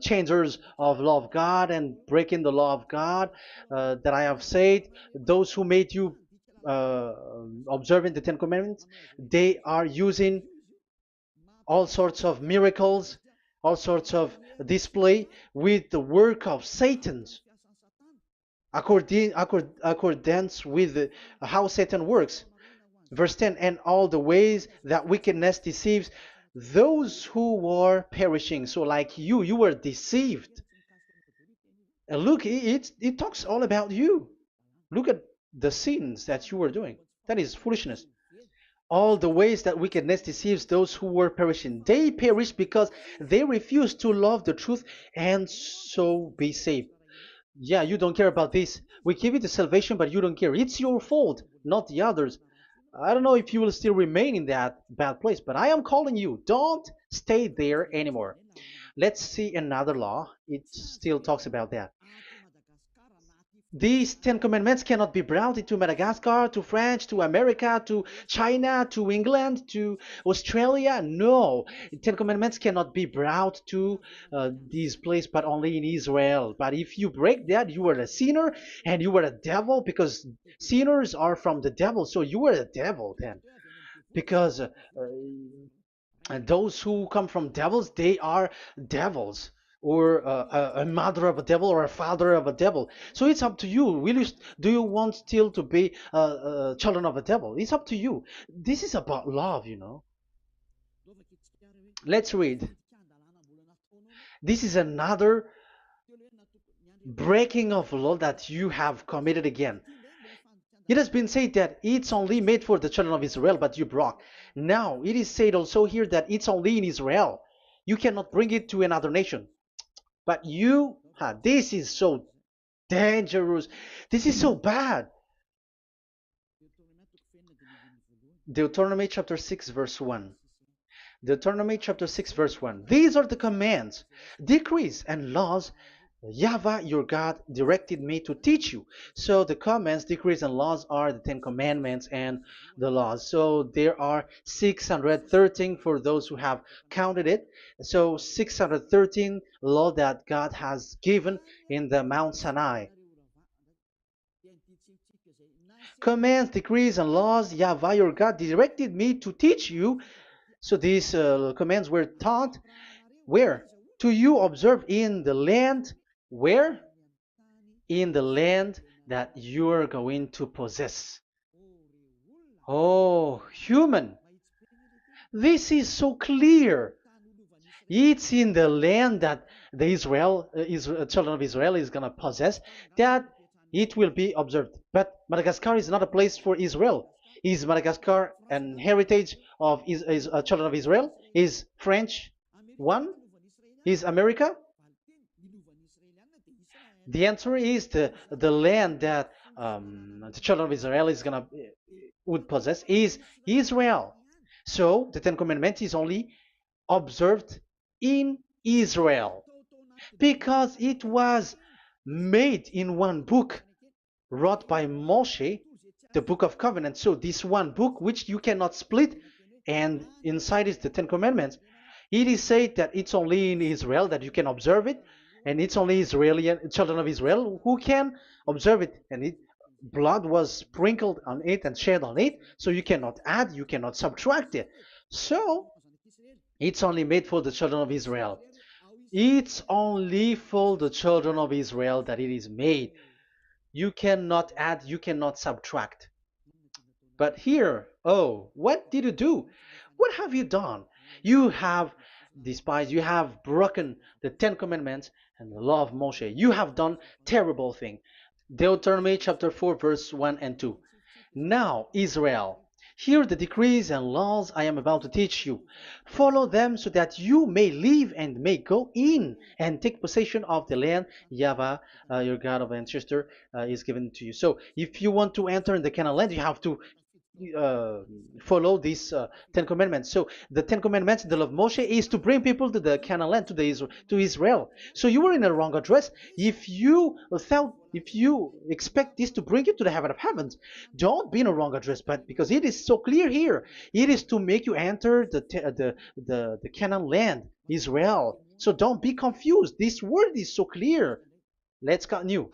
changers of law of God and breaking the law of God that I have said, those who made you observing the Ten Commandments, they are using all sorts of miracles, all sorts of display with the work of Satan's accordance with how Satan works. Verse 10, and all the ways that wickedness deceives those who were perishing. So like you were deceived. And look, it talks all about you. Look at the sins that you were doing. That is foolishness. All the ways that wickedness deceives those who were perishing. They perish because they refuse to love the truth and so be saved. Yeah, you don't care about this. We give you the salvation, but you don't care. It's your fault, not the others. I don't know if you will still remain in that bad place, but I am calling you. Don't stay there anymore. Let's see another law. It still talks about that. These Ten Commandments cannot be brought into Madagascar, to France, to America, to China, to England, to Australia. No, Ten Commandments cannot be brought to these places, but only in Israel. But if you break that, you are a sinner and you are a devil, because sinners are from the devil. So you are a devil then, because and those who come from devils, they are devils, or a mother of a devil, or a father of a devil. So it's up to you. Do you want still to be children of a devil? It's up to you. This is about love. Let's read. This is another breaking of law that you have committed again. It has been said that it's only made for the children of Israel, but you broke. Now, it is said also here that it's only in Israel. You cannot bring it to another nation. But this is so dangerous. This is so bad. Deuteronomy chapter 6, verse 1. Deuteronomy chapter 6, verse 1. These are the commands, decrees, and laws YAHVAH your God directed me to teach you. So the commands, decrees, and laws are the Ten Commandments and the laws. So there are 613 for those who have counted it. So 613 law that God has given in the Mount Sinai. Commands, decrees, and laws YAHVAH your God directed me to teach you. So these commands were taught where? To you observe in the land. Where? In the land that you are going to possess. Oh, human. This is so clear. It's in the land that the children of Israel is going to possess, that it will be observed. But Madagascar is not a place for Israel. Is Madagascar an heritage of children of Israel? Is French one? Is America? The answer is the land that the children of Israel would possess is Israel. So the Ten Commandments is only observed in Israel, because it was made in one book wrote by Moshe, the Book of Covenant. So this one book, which you cannot split, and inside is the Ten Commandments. It is said that it's only in Israel that you can observe it, and it's only children of Israel who can observe it. And blood was sprinkled on it and shed on it, so you cannot add, you cannot subtract it. So it's only made for the children of Israel. It's only for the children of Israel that it is made. You cannot add, you cannot subtract. But here, oh, what did you do? What have you done? You have despised, you have broken the Ten Commandments and the law of Moshe. You have done terrible thing. Deuteronomy chapter 4, verse 1 and 2. Now, Israel, hear the decrees and laws I am about to teach you. Follow them so that you may live and may go in and take possession of the land YAHVAH, your God of ancestor, is given to you. So if you want to enter in the Canaan land, you have to follow these Ten Commandments. So the Ten Commandments, the law of Moshe, is to bring people to the Canaan land, to Israel. So you were in a wrong address. If you expect this to bring you to the heaven of heavens, don't be in a wrong address. But because it is so clear here, it is to make you enter the Canaan land, Israel. So don't be confused. This word is so clear. Let's continue.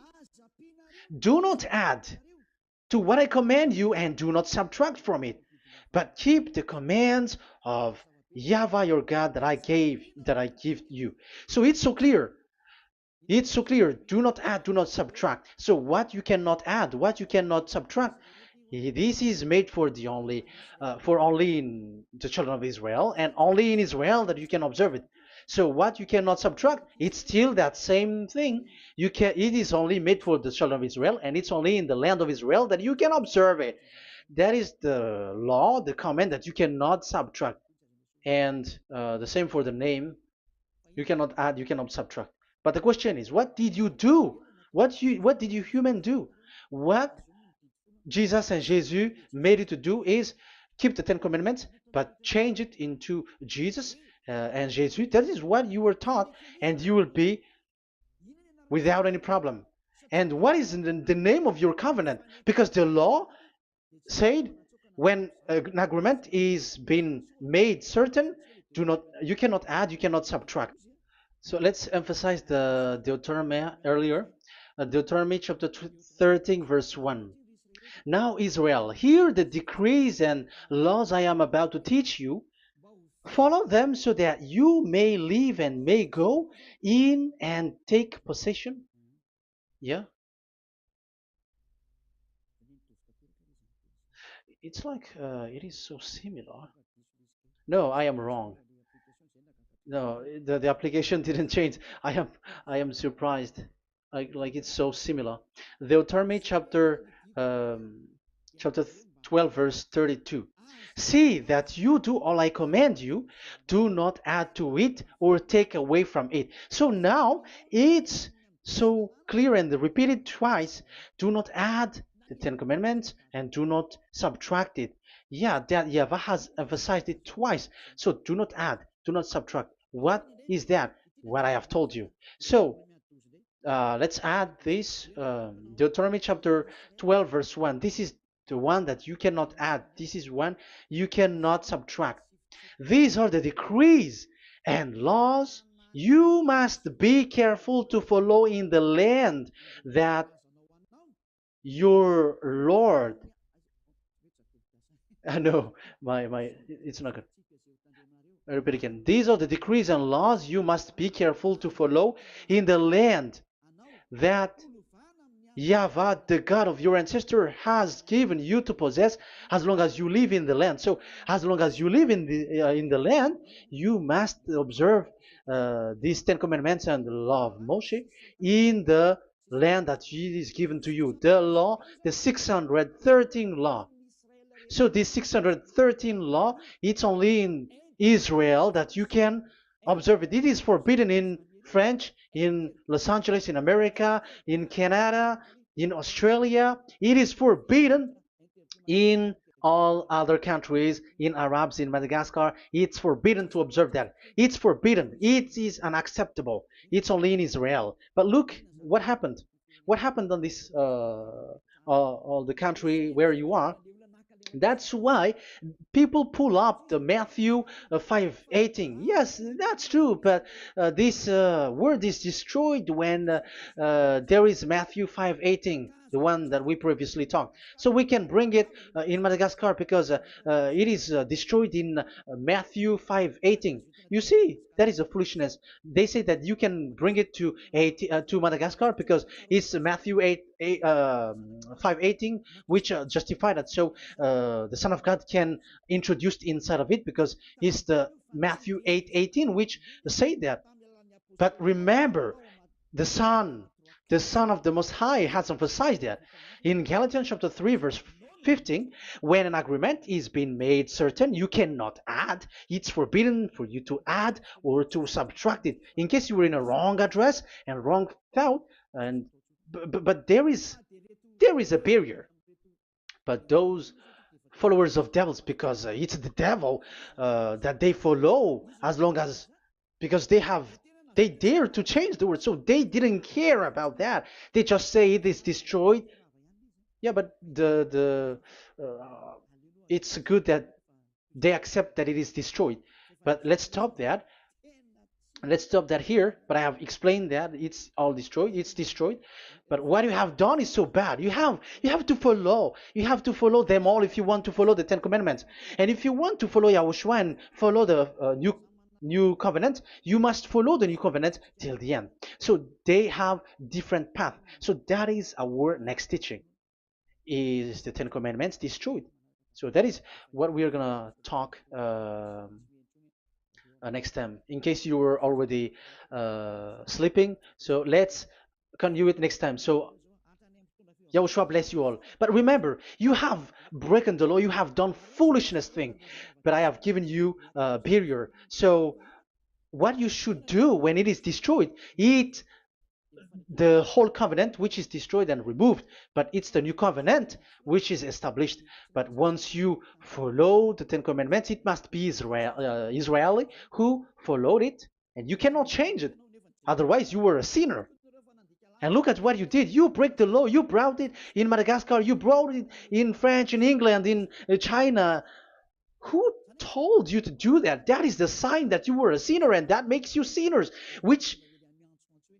Do not add to what I command you, and do not subtract from it, but keep the commands of YAHVAH your God that I give you. So it's so clear. It's so clear. Do not add, do not subtract. So what you cannot add, what you cannot subtract, this is made for only in the children of Israel, and only in Israel that you can observe it. So what you cannot subtract, it's still that same thing. You can. It is only made for the children of Israel, and it's only in the land of Israel that you can observe it. That is the law, the command that you cannot subtract. And the same for the name. You cannot add, you cannot subtract. But the question is, what did you do? What did you human do? What Jesus and Jesus made you to do is keep the Ten Commandments, but change it into Jesus and Jesus. That is what you were taught, and you will be without any problem. And what is the name of your covenant? Because the law said when an agreement is being made certain, do not you cannot add, you cannot subtract. So let's emphasize the Deuteronomy earlier. Deuteronomy chapter 13, verse 1. Now, Israel, hear the decrees and laws I am about to teach you. Follow them so that you may live and may go in and take possession. Yeah, it's like it is so similar. No, I am wrong. No, the application didn't change. I am surprised. Like it's so similar. Deuteronomy um, chapter 12 verse 32. See that you do all I command you, do not add to it or take away from it. So now it's so clear and repeated twice. Do not add the Ten Commandments and do not subtract it. Yeah, that Yahweh has emphasized it twice. So do not add, do not subtract. What is that? What I have told you. So let's add this Deuteronomy chapter 12, verse 1. This is the one that you cannot add. This is one you cannot subtract. These are the decrees and laws you must be careful to follow in the land that your Lord. I know my it's not good. I repeat again. These are the decrees and laws you must be careful to follow in the land that Yahweh, the God of your ancestor, has given you to possess as long as you live in the land. So, as long as you live in the land, you must observe these Ten Commandments and the law of Moshe in the land that is given to you. The law, the 613 law. So this 613 law, it's only in Israel that you can observe it. It is forbidden in French, in Los Angeles, in America, in Canada, in Australia. It is forbidden in all other countries, in Arabs, in Madagascar. It's forbidden to observe that. It's forbidden. It is unacceptable. It's only in Israel. But look what happened. What happened on this all the country where you are? That's why people pull up the Matthew 5:18. Yes, that's true, but this word is destroyed when there is Matthew 5:18, the one that we previously talked. So we can bring it in Madagascar because it is destroyed in Matthew 5:18. You see, that is a foolishness. They say that you can bring it to Madagascar because it's Matthew 5:18, which justify that. So the Son of God can introduce inside of it because it's the Matthew 8:18 which say that. But remember, the Son, the Son of the Most High has emphasized that in Galatians chapter 3 verse 15, when an agreement is being made certain, you cannot add. It's forbidden for you to add or to subtract it. In case you were in a wrong address and wrong thought, and but there is a barrier. But those followers of devils, because it's the devil that they follow, as long as because they dare to change the word, so they didn't care about that. They just say it is destroyed. Yeah, but the it's good that they accept that it is destroyed. But let's stop that here. But I have explained that it's all destroyed. It's destroyed. But what you have done is so bad. You have to follow. You have to follow them all if you want to follow the Ten Commandments. And if you want to follow Yahushua and follow the new covenant, you must follow the new covenant till the end. So they have different path. So that is our next teaching. Is the Ten Commandments destroyed? So that is what we are gonna talk next time, in case you were already sleeping. So let's continue it next time. So Yahushua bless you all. But remember, you have broken the law, you have done foolishness thing, but I have given you a barrier. So what you should do when it is destroyed, it the whole covenant which is destroyed and removed, but it's the new covenant which is established. But once you follow the Ten Commandments, it must be Israeli who followed it, and you cannot change it. Otherwise, you were a sinner. And look at what you did. You break the law. You brought it in Madagascar. You brought it in France, in England, in China. Who told you to do that? That is the sign that you were a sinner, and that makes you sinners, which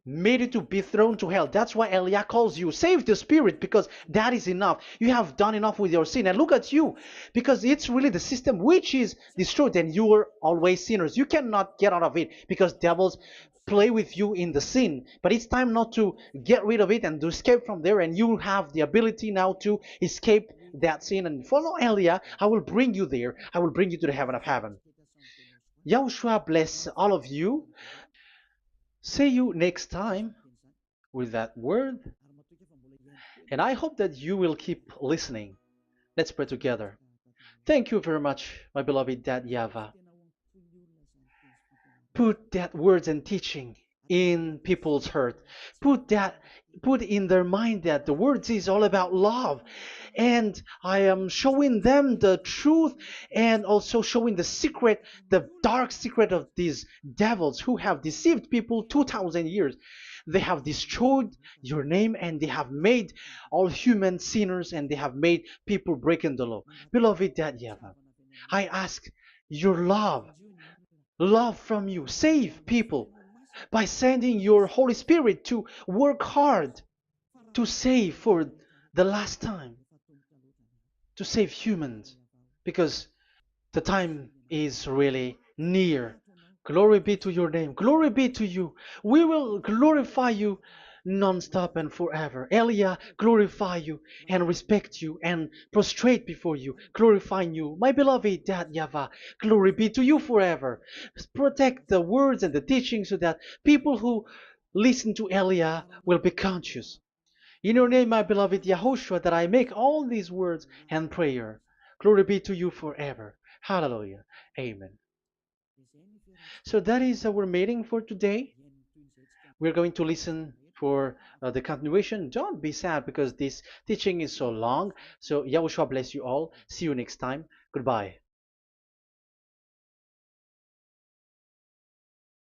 made you to be thrown to hell. That's why Elia calls you. Save the spirit, because that is enough. You have done enough with your sin. And look at you, because it's really the system which is destroyed, and you were always sinners. You cannot get out of it because devils play with you in the sin. But it's time not to get rid of it and to escape from there, and you have the ability now to escape that sin and follow Elia. I will bring you there. I will bring you to the heaven of heaven. Yahushua bless all of you. See you next time with that word. And I hope that you will keep listening. Let's pray together. Thank you very much, my beloved Dad YAHVAH. Put that words and teaching in people's heart. Put in their mind that the words is all about love. And I am showing them the truth, and also showing the secret, the dark secret of these devils who have deceived people 2,000 years. They have destroyed your name, and they have made all human sinners, and they have made people breaking the law. Beloved Dad YAHVAH, I ask your love from you. Save people by sending your Holy Spirit to work hard to save for the last time, to save humans, because the time is really near. Glory be to your name. Glory be to you. We will glorify you non-stop and forever. Elia, glorify you and respect you and prostrate before you, glorifying you. My beloved Dad YAHVAH, glory be to you forever. Protect the words and the teaching so that people who listen to Elia will be conscious. In your name, my beloved YAHOSHUAH, that I make all these words and prayer. Glory be to you forever. Hallelujah. Amen. So that is our meeting for today. We're going to listen for the continuation. Don't be sad because this teaching is so long. So Yahushua bless you all. See you next time. Goodbye.